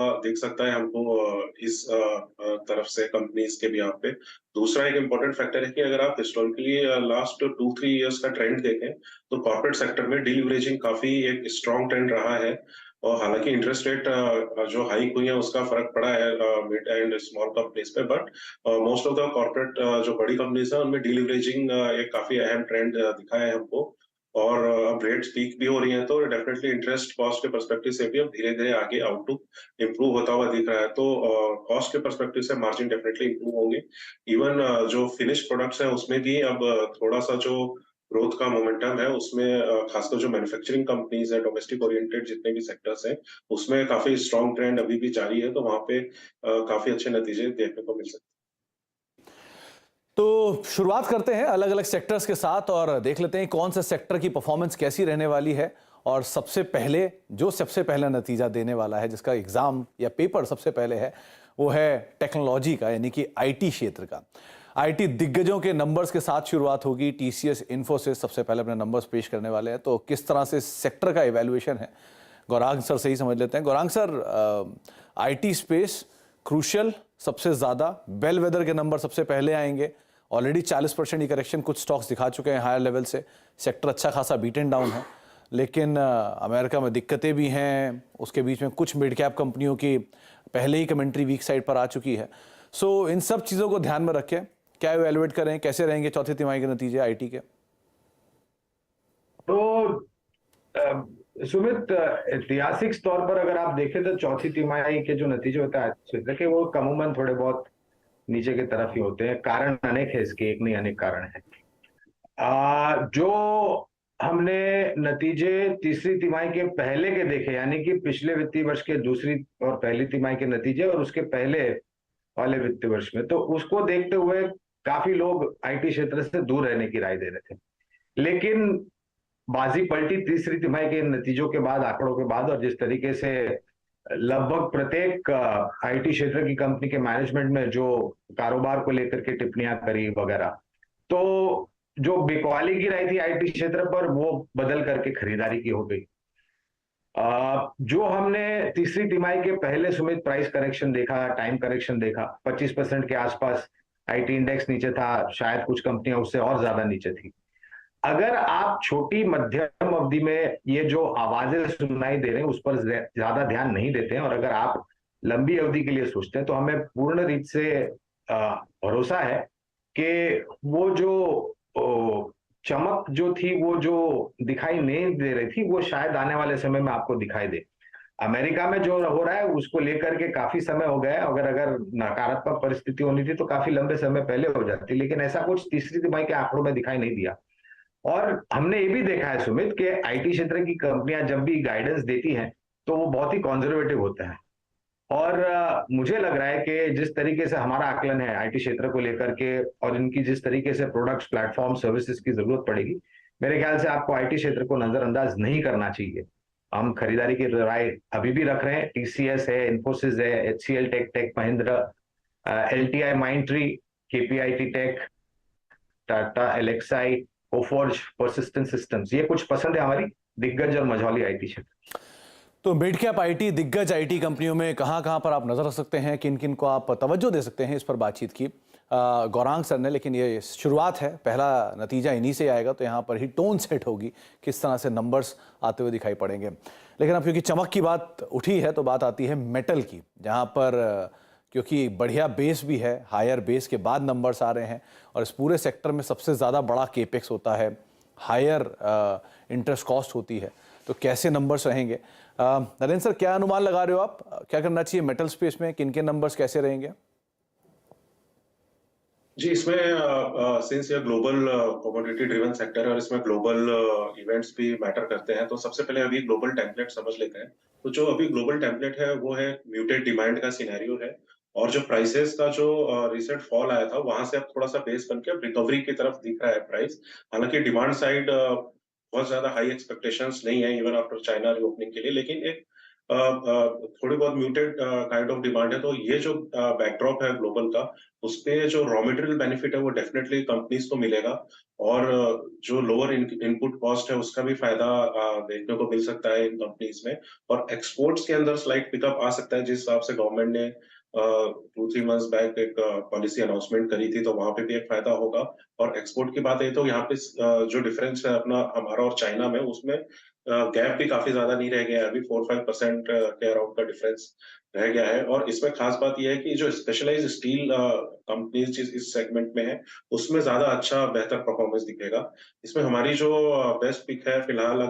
दिख सकता है हमको इस तरफ से कंपनीज के भी यहाँ पे। दूसरा एक इम्पोर्टेंट फैक्टर है कि अगर आप हिस्टोरिकली लास्ट 2-3 इयर्स का ट्रेंड देखें, तो कॉर्पोरेट सेक्टर में डीलिवरेजिंग काफ़ी एक स्ट्रॉन्ग ट्रेंड रहा है। और हालाँकि इंटरेस्ट रेट जो हाइक हुई है उसका फ़र्क पड़ा है मिड एंड स्मॉल कंपनीज पे, but most of the corporate जो बड़ी कंपनीज हैं उनमें डीलिवरेजिंग एक काफ़ी अहम ट्रेंड दिखा है हमको। और अब रेट्स पीक भी हो रही हैं, तो डेफिनिटली इंटरेस्ट कॉस्ट के पर्सपेक्टिव से भी अब धीरे-धीरे आगे आउटलुक इम्प्रूव होता हुआ दिख रहा है। तो कॉस्ट के पर्सपेक्टिव से मार्जिन डेफिनिटली इम्प्रूव होंगे। इवन जो फिनिश प्रोडक्ट्स हैं उसमें भी अब थोड़ा-सा जो ग्रोथ का मोमेंटम है उसमें खासकर जो मैन्युफैक्चरिंग कंपनीज है, डोमेस्टिक ओरिएंटेड जितने भी सेक्टर्स हैं, उसमें काफ़ी स्ट्रॉन्ग ट्रेंड अभी भी जारी है, तो वहाँ पे काफ़ी अच्छे नतीजे देखने को मिल सकते हैं। तो शुरुआत करते हैं अलग-अलग सेक्टर्स के साथ और देख लेते हैं कौन से सेक्टर की परफॉर्मेंस कैसी रहने वाली है। और सबसे पहला नतीजा देने वाला है, जिसका एग्जाम या पेपर सबसे पहले है, वो है टेक्नोलॉजी का, यानी कि आईटी क्षेत्र का। आईटी दिग्गजों के नंबर्स के साथ शुरुआत होगी। टीसीएस, इन्फोसिस सबसे पहले अपने नंबर्स पेश करने वाले हैं। तो किस तरह से सेक्टर का इवैल्यूएशन है, गौरांग सर से ही समझ लेते हैं। Gaurang sir, IT space crucial सबसे ज्यादा, बेलवेदर के नंबर सबसे पहले आएंगे। ऑलरेडी 40% की करेक्शन कुछ स्टॉक्स दिखा चुके हैं हायर लेवल से। सेक्टर अच्छा खासा बीट एंड डाउन है, लेकिन अमेरिका में दिक्कतें भी हैं। उसके बीच में कुछ मिड कैप कंपनियों की पहले ही कमेंट्री वीक साइड पर आ चुकी है। सो इन सब चीज़ों को ध्यान में रखें, क्या इवेलुएट करें, कैसे रहेंगे चौथी तिमाही के नतीजे आईटी के? तो सुमित, ऐतिहासिक तौर पर अगर आप देखें तो चौथी तिमाही के जो नतीजे होते हैं कि वो अमूमन थोड़े बहुत नीचे की तरफ ही होते हैं। कारण अनेक है इसके, एक नहीं अनेक कारण है। जो हमने नतीजे तीसरी तिमाही के पहले के देखे, यानी कि पिछले वित्तीय वर्ष के दूसरी और पहली तिमाही के नतीजे और उसके पहले वाले वित्तीय वर्ष में, तो उसको देखते हुए काफी लोग आईटी क्षेत्र से दूर रहने की राय दे रहे थे। लेकिन बाजी पलटी तीसरी तिमाही के नतीजों के बाद, आंकड़ों के बाद, और जिस तरीके से लगभग प्रत्येक आईटी क्षेत्र की कंपनी के मैनेजमेंट में जो कारोबार को लेकर के टिप्पणियां करी वगैरह, तो जो बिकवाली की रही थी आईटी क्षेत्र पर, वो बदल करके खरीदारी की हो गई। जो हमने तीसरी तिमाही के पहले सुमित प्राइस करेक्शन देखा, टाइम करेक्शन देखा, 25% के आसपास आईटी इंडेक्स नीचे था, शायद कुछ कंपनियां उससे और ज्यादा नीचे थी। अगर आप छोटी मध्यम अवधि में ये जो आवाजें सुनाई दे रहे हैं उस पर ज्यादा ध्यान नहीं देते हैं, और अगर आप लंबी अवधि के लिए सोचते हैं, तो हमें पूर्ण रीत से भरोसा है कि वो जो चमक जो थी, वो जो दिखाई नहीं दे रही थी, वो शायद आने वाले समय में आपको दिखाई दे। अमेरिका में जो हो रहा है उसको लेकर के काफी समय हो गया है। अगर नकारात्मक परिस्थिति होनी थी तो काफी लंबे समय पहले हो जाती, लेकिन ऐसा कुछ तीसरी तिमाही के आंकड़ों में दिखाई नहीं दिया। और हमने ये भी देखा है सुमित कि आईटी क्षेत्र की कंपनियां जब भी गाइडेंस देती हैं तो वो बहुत ही कंजर्वेटिव होते हैं। और मुझे लग रहा है कि जिस तरीके से हमारा आकलन है आईटी क्षेत्र को लेकर के, और इनकी जिस तरीके से प्रोडक्ट्स, प्लेटफॉर्म, सर्विसेज की जरूरत पड़ेगी, मेरे ख्याल से आपको आईटी क्षेत्र को नजरअंदाज नहीं करना चाहिए। हम खरीदारी की राय अभी भी रख रहे हैं। टीसीएस है, इन्फोसिस है, HCL Tech, Tech Mahindra, LTI Mindtree, KPIT Tech, Tata Elxsi, Coforge, Persistent Systems, ये कुछ पसंद है हमारी दिग्गज और मझौली आईटी क्षेत्र। तो मिड कैप आईटी, दिग्गज आईटी कंपनियों में कहां पर आप नजर रख सकते हैं, किन किन को आप तवज्जो दे सकते हैं, इस पर बातचीत की गौरांग सर ने। लेकिन ये शुरुआत है, पहला नतीजा इन्हीं से आएगा, तो यहाँ पर ही टोन सेट होगी, किस तरह से नंबर्स आते हुए दिखाई पड़ेंगे। लेकिन अब क्योंकि चमक की बात उठी है तो बात आती है मेटल की, जहाँ पर क्योंकि बढ़िया बेस भी है, हायर बेस के बाद नंबर्स आ रहे हैं, और इस पूरे सेक्टर में सबसे ज़्यादा बड़ा केपेक्स होता है, हायर इंटरेस्ट कॉस्ट होती है, तो कैसे नंबर्स रहेंगे? नरेंद्र सर, क्या अनुमान लगा रहे हो आप, क्या करना चाहिए मेटल स्पेस में, किन के नंबर्स कैसे रहेंगे? जी, इसमें सिंस ये ग्लोबल कमोडिटी ड्रिवन सेक्टर है और इसमें ग्लोबल इवेंट्स भी मैटर करते हैं, तो सबसे पहले अभी ग्लोबल टेम्पलेट समझ लेते हैं। तो जो अभी ग्लोबल टेम्पलेट है वो है म्यूटेड डिमांड का सिनेरियो है, और जो प्राइसेस का जो रिसेंट फॉल आया था वहां से अब थोड़ा सा बेस बन के अब रिकवरी की तरफ दिख रहा है प्राइस। हालांकि डिमांड साइड बहुत ज्यादा हाई एक्सपेक्टेशंस नहीं है इवन आफ्टर चाइना रीओपनिंग के लिए, लेकिन एक थोड़ी बहुत म्यूटेड काइंड ऑफ डिमांड है, तो ये जो बैकड्रॉप है ग्लोबल का, उसपे जो रॉ मटेरियल बेनिफिट है वो डेफिनेटली कंपनीज को मिलेगा, और जो लोअर इनपुट कॉस्ट है उसका भी फायदा देखने को मिल सकता है इन कंपनीज में। और एक्सपोर्ट्स के अंदर स्लाइट पिकअप आ सकता है, जिस हिसाब से गवर्नमेंट ने 2-3 मंथ्स बैक एक पॉलिसी अनाउंसमेंट करी थी, तो वहां पे भी एक फायदा होगा। और एक्सपोर्ट की बात है तो यहाँ पे जो डिफरेंस है अपना हमारा और चाइना में, उसमें गैप भी काफी ज्यादा नहीं रह गया है, अभी 4-5% के अराउंड का डिफरेंस रह गया है। और इसमें खास बात यह है कि जो स्पेशलाइज्ड स्टील कंपनीज इस सेगमेंट में है, उसमें ज्यादा अच्छा बेहतर परफॉर्मेंस दिखेगा। इसमें हमारी जो बेस्ट पिक है फिलहाल, अगर